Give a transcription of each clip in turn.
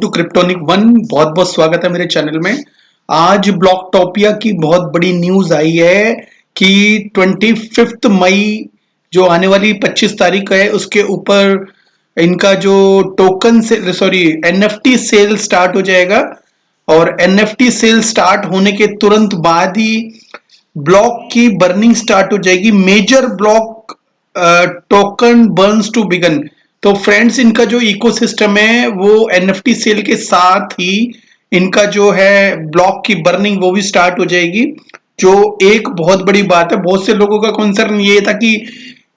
To kryptonic one. बहुत बहुत स्वागत है मेरे चैनल में। आज ब्लॉकटोपिया की बहुत बड़ी न्यूज आई है कि 25 मई जो आने वाली 25 तारीख है उसके ऊपर इनका जो टोकन से सॉरी एनएफटी सेल स्टार्ट हो जाएगा। और एनएफटी सेल स्टार्ट होने के तुरंत बाद ही ब्लॉक की बर्निंग स्टार्ट हो जाएगी। Major block token burns to begin. तो फ्रेंड्स, इनका जो इकोसिस्टम है वो एनएफटी सेल के साथ ही इनका जो है ब्लॉक की बर्निंग वो भी स्टार्ट हो जाएगी, जो एक बहुत बड़ी बात है। बहुत से लोगों का कंसर्न ये था कि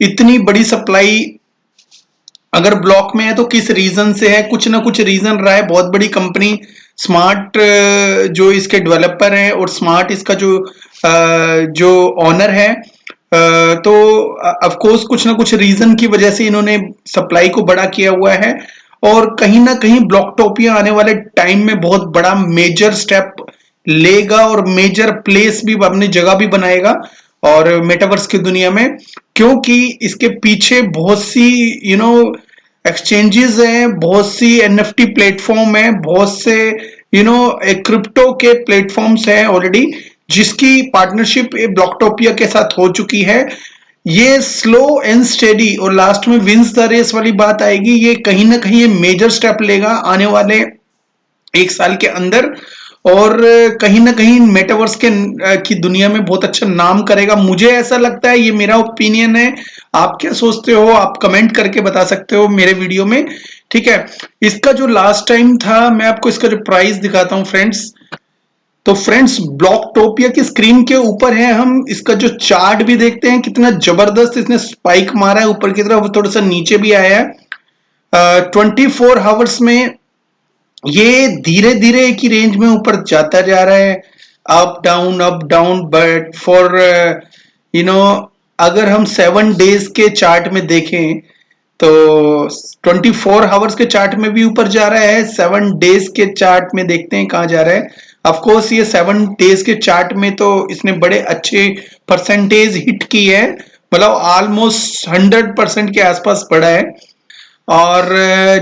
इतनी बड़ी सप्लाई अगर ब्लॉक में है तो किस रीजन से है। कुछ ना कुछ रीजन रहा है। बहुत बड़ी कंपनी स्मार्ट जो इसके डेवलपर हैं और स्मार्ट इसका जो ऑनर है, तो ऑफ कोर्स कुछ ना कुछ रीजन की वजह से इन्होंने सप्लाई को बड़ा किया हुआ है। और कहीं ना कहीं ब्लॉकटोपिया आने वाले टाइम में बहुत बड़ा मेजर स्टेप लेगा और मेजर प्लेस भी अपनी जगह भी बनाएगा और मेटावर्स की दुनिया में, क्योंकि इसके पीछे बहुत सी एक्सचेंजेस हैं, बहुत सी एनएफटी प्लेटफॉर्म है, बहुत से क्रिप्टो के प्लेटफॉर्म्स हैं ऑलरेडी, जिसकी पार्टनरशिप ब्लॉकटोपिया के साथ हो चुकी है। ये स्लो एंड स्टेडी और लास्ट में विंस द रेस वाली बात आएगी। ये कहीं ना कहीं ये मेजर स्टेप लेगा आने वाले एक साल के अंदर और कहीं ना कहीं मेटावर्स की दुनिया में बहुत अच्छा नाम करेगा। मुझे ऐसा लगता है, ये मेरा ओपिनियन है। आप क्या सोचते हो आप कमेंट करके बता सकते हो मेरे वीडियो में, ठीक है। इसका जो लास्ट टाइम था, मैं आपको इसका जो प्राइस दिखाता हूं फ्रेंड्स। तो फ्रेंड्स, ब्लॉकटोपिया की स्क्रीन के ऊपर है, हम इसका जो चार्ट भी देखते हैं कितना जबरदस्त इसने स्पाइक मारा है ऊपर की तरफ, थोड़ा सा नीचे भी आया है। 24 आवर्स में ये धीरे धीरे एक ही रेंज में ऊपर जाता जा रहा है, अप डाउन। बट फॉर अगर हम 7 डेज के चार्ट में देखें तो 24 आवर्स के चार्ट में भी ऊपर जा रहा है। 7 डेज के चार्ट में देखते हैं कहां जा रहा है। ऑफकोर्स ये 7 डेज के चार्ट में तो इसने बड़े अच्छे परसेंटेज हिट की है, मतलब ऑलमोस्ट 100% के आसपास पड़ा है। और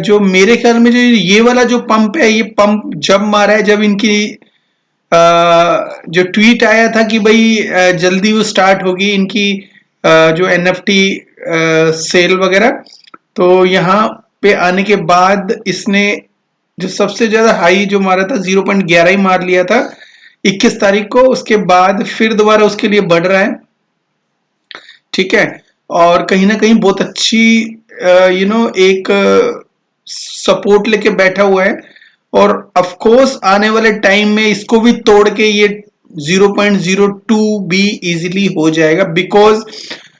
जो मेरे ख्याल में जो ये वाला जो पंप है, ये पंप जब मारा है जब इनकी जो ट्वीट आया था कि भाई जल्दी वो स्टार्ट होगी इनकी जो एनएफटी सेल वगैरह। तो यहाँ पे आने के बाद इसने जो सबसे ज्यादा हाई जो मारा था 0.11 ही मार लिया था 21 तारीख को। उसके बाद फिर दोबारा उसके लिए बढ़ रहा है, ठीक है। और कहीं ना कहीं बहुत अच्छी एक सपोर्ट लेके बैठा हुआ है। और ऑफ कोर्स आने वाले टाइम में इसको भी तोड़ के ये 0.02 भी इजीली हो जाएगा, बिकॉज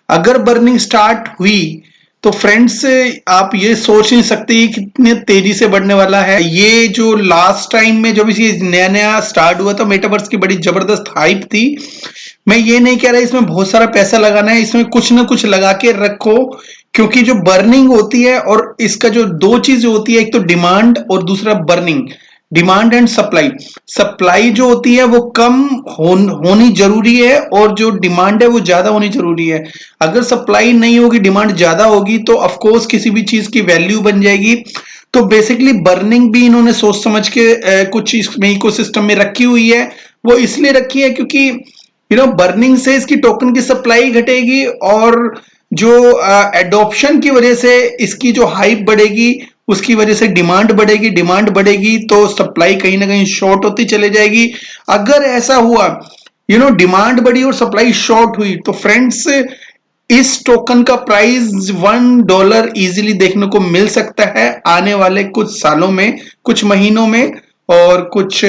अगर बर्निंग स्टार्ट हुई तो फ्रेंड्स आप ये सोच नहीं सकते कितने तेजी से बढ़ने वाला है। ये जो लास्ट टाइम में जब ये नया नया स्टार्ट हुआ था, मेटावर्स की बड़ी जबरदस्त हाइप थी। मैं ये नहीं कह रहा इसमें बहुत सारा पैसा लगाना है, इसमें कुछ ना कुछ लगा के रखो, क्योंकि जो बर्निंग होती है और इसका जो दो चीज होती है, एक तो डिमांड और दूसरा burning. Demand and supply. Supply जो होती है वो कम होनी जरूरी है और जो डिमांड है वो ज्यादा होनी जरूरी है। अगर सप्लाई नहीं होगी, डिमांड ज्यादा होगी, तो ऑफकोर्स किसी भी चीज की वैल्यू बन जाएगी। तो बेसिकली बर्निंग भी इन्होंने सोच समझ के कुछ इसमें इकोसिस्टम में रखी हुई है। वो इसलिए रखी है क्योंकि बर्निंग से इसकी टोकन की सप्लाई घटेगी और जो एडॉप्शन की वजह से इसकी जो हाइप बढ़ेगी उसकी वजह से डिमांड बढ़ेगी तो सप्लाई कहीं ना कहीं शॉर्ट होती चले जाएगी। अगर ऐसा हुआ डिमांड बढ़ी और सप्लाई शॉर्ट हुई तो फ्रेंड्स इस टोकन का प्राइस $1 इजीली देखने को मिल सकता है आने वाले कुछ सालों में, कुछ महीनों में, और कुछ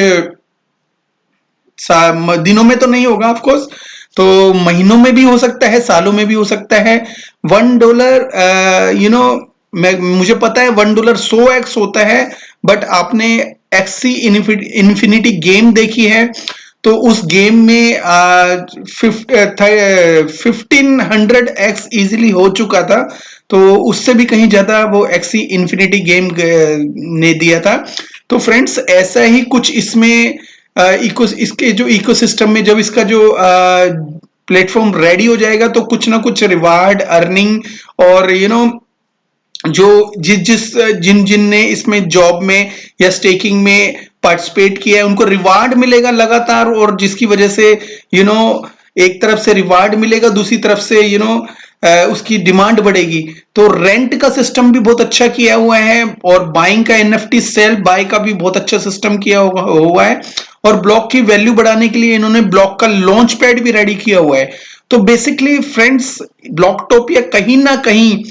दिनों में तो नहीं होगा ऑफकोर्स, तो महीनों में भी हो सकता है, सालों में भी हो सकता है। $1 मुझे पता है $1 100x होता है, बट आपने एक्सी इन्फिनिटी गेम देखी है तो उस गेम में 1500x इजीली हो चुका था, तो उससे भी कहीं ज्यादा वो एक्सी इन्फिनिटी गेम ने दिया था। तो फ्रेंड्स ऐसा ही कुछ इसमें इसके जो इकोसिस्टम में जब इसका जो प्लेटफॉर्म रेडी हो जाएगा तो कुछ ना कुछ रिवार्ड, अर्निंग और जो जिन जिन ने इसमें जॉब में या स्टेकिंग में पार्टिसिपेट किया है उनको रिवार्ड मिलेगा लगातार, और जिसकी वजह से एक तरफ से रिवार्ड मिलेगा, दूसरी तरफ से उसकी डिमांड बढ़ेगी। तो रेंट का सिस्टम भी बहुत अच्छा किया हुआ है, और बाइंग का एनएफटी सेल बाय का भी बहुत अच्छा सिस्टम किया हुआ है, और ब्लॉक की वैल्यू बढ़ाने के लिए इन्होंने ब्लॉक का लॉन्च पैड भी रेडी किया हुआ है। तो बेसिकली फ्रेंड्स, ब्लॉकटोपिया कहीं ना कहीं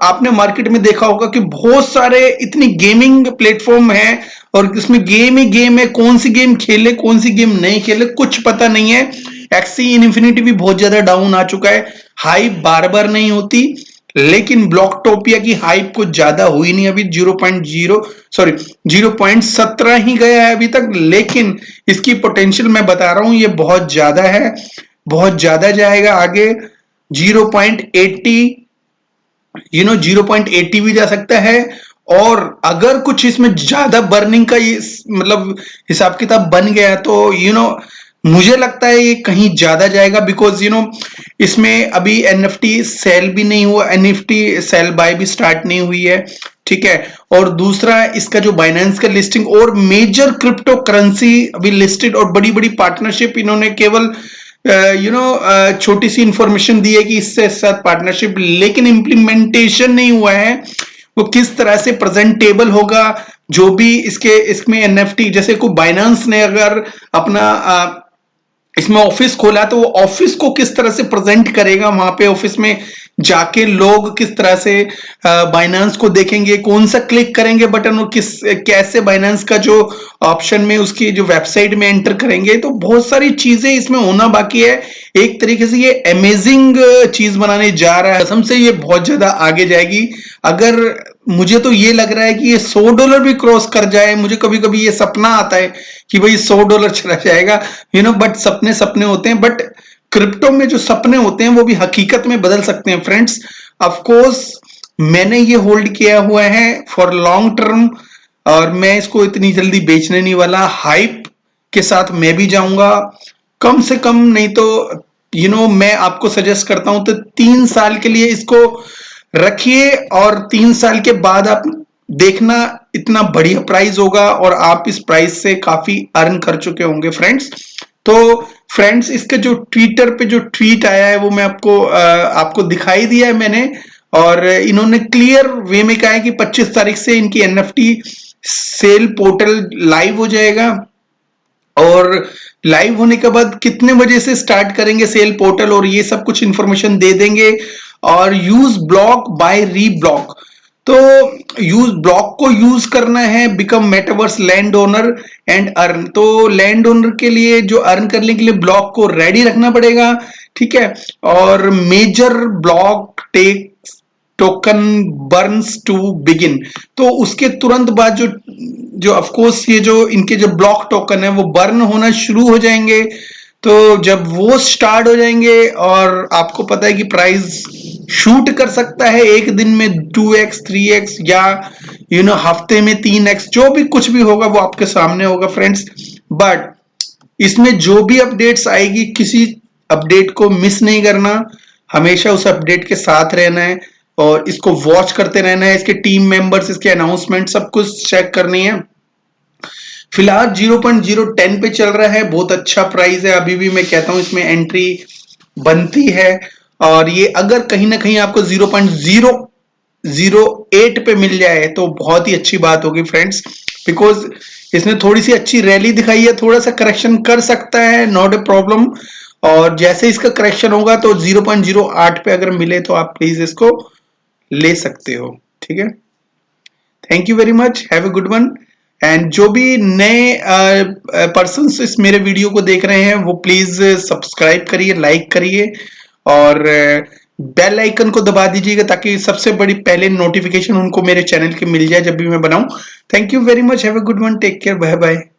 आपने मार्केट में देखा होगा कि बहुत सारे इतनी गेमिंग प्लेटफॉर्म है, और इसमें गेम ही गेम है, कौन सी गेम खेले कौन सी गेम नहीं खेले कुछ पता नहीं है। एक्सी इन्फिनिटी भी बहुत ज्यादा डाउन आ चुका है, हाइप बार बार नहीं होती, लेकिन ब्लॉकटोपिया की हाइप कुछ ज्यादा हुई नहीं, अभी 0.17 ही गया है अभी तक, लेकिन इसकी पोटेंशियल मैं बता रहा हूं ये बहुत ज्यादा है, बहुत ज्यादा जाएगा आगे। 0.80 0.80 भी जा सकता है, और अगर कुछ इसमें ज्यादा बर्निंग का ये मतलब हिसाब किताब बन गया तो मुझे लगता है ये कहीं ज्यादा जाएगा, बिकॉज इसमें अभी एनएफटी सेल भी नहीं हुआ, एनएफटी सेल बाय भी स्टार्ट नहीं हुई है, ठीक है। और दूसरा, इसका जो बाइनेंस का लिस्टिंग और मेजर क्रिप्टो करेंसी अभी लिस्टेड, और बड़ी बड़ी पार्टनरशिप इन्होंने केवल छोटी सी इंफॉर्मेशन दी है कि इससे साथ पार्टनरशिप, लेकिन इंप्लीमेंटेशन नहीं हुआ है, वो किस तरह से प्रेजेंटेबल होगा। जो भी इसमें एनएफटी, जैसे कोई बाइनेंस ने अगर अपना इसमें ऑफिस खोला तो वो ऑफिस को किस तरह से प्रेजेंट करेगा, वहां पे ऑफिस में जाके लोग किस तरह से बाइनेंस को देखेंगे, कौन सा क्लिक करेंगे बटन, और कैसे बाइनेंस का जो ऑप्शन में उसकी जो वेबसाइट में एंटर करेंगे। तो बहुत सारी चीजें इसमें होना बाकी है। एक तरीके से ये अमेजिंग चीज बनाने जा रहा है, कसम से ये बहुत ज्यादा आगे जाएगी। अगर मुझे तो ये लग रहा है कि ये $100 भी क्रॉस कर जाए, मुझे कभी कभी ये सपना आता है कि भाई $100 चला जाएगा, बट सपने सपने होते हैं, बट क्रिप्टो में जो सपने होते हैं वो भी हकीकत में बदल सकते हैं फ्रेंड्स। ऑफ कोर्स मैंने ये होल्ड किया हुआ है फॉर लॉन्ग टर्म, और मैं इसको इतनी जल्दी बेचने नहीं वाला, हाइप के साथ मैं भी जाऊंगा, कम से कम नहीं तो मैं आपको सजेस्ट करता हूं तो 3 साल के लिए इसको रखिए, और 3 साल के बाद आप देखना इतना बढ़िया प्राइस होगा, और आप इस प्राइस से काफी अर्न कर चुके होंगे फ्रेंड्स। तो फ्रेंड्स, इसका जो ट्विटर पे जो ट्वीट आया है वो मैं आपको दिखाई दिया है मैंने, और इन्होंने क्लियर वे में कहा है कि 25 तारीख से इनकी एनएफटी सेल पोर्टल लाइव हो जाएगा, और लाइव होने के बाद कितने बजे से स्टार्ट करेंगे सेल पोर्टल और ये सब कुछ इंफॉर्मेशन दे देंगे। और यूज ब्लॉक बाय रीब्लॉक, तो यूज ब्लॉक को यूज करना है, become metaverse land owner and earn. तो लैंड ओनर के लिए जो अर्न करने के लिए ब्लॉक को रेडी रखना पड़ेगा, ठीक है। और major block takes token burns to begin, तो उसके तुरंत बाद जो ऑफ कोर्स ये जो इनके जो ब्लॉक टोकन है वो बर्न होना शुरू हो जाएंगे। तो जब वो स्टार्ट हो जाएंगे, और आपको पता है कि प्राइस शूट कर सकता है एक दिन में 2x 3x, या हफ्ते में 3x, जो भी कुछ भी होगा वो आपके सामने होगा फ्रेंड्स। बट इसमें जो भी अपडेट्स आएगी, किसी अपडेट को मिस नहीं करना, हमेशा उस अपडेट के साथ रहना है, और इसको वॉच करते रहना है, इसके टीम मेंबर्स, इसके अनाउंसमेंट सब कुछ चेक करनी है। फिलहाल 0.010 पे चल रहा है, बहुत अच्छा प्राइस है, अभी भी मैं कहता हूं इसमें एंट्री बनती है। और ये अगर कहीं ना कहीं आपको 0.008 पे मिल जाए तो बहुत ही अच्छी बात होगी फ्रेंड्स, बिकॉज इसने थोड़ी सी अच्छी रैली दिखाई है, थोड़ा सा करेक्शन कर सकता है, नॉट ए प्रॉब्लम। और जैसे इसका करेक्शन होगा तो 0.08 पे अगर मिले तो आप प्लीज इसको ले सकते हो, ठीक है। Thank you very much, have a good one. And जो भी नए पर्सन्स इस मेरे वीडियो को देख रहे हैं वो प्लीज सब्सक्राइब करिए, लाइक करिए, और बेल आइकन को दबा दीजिएगा ताकि सबसे बड़ी पहले नोटिफिकेशन उनको मेरे चैनल की मिल जाए जब भी मैं बनाऊं। Thank you very much, have a good one, take care, bye bye.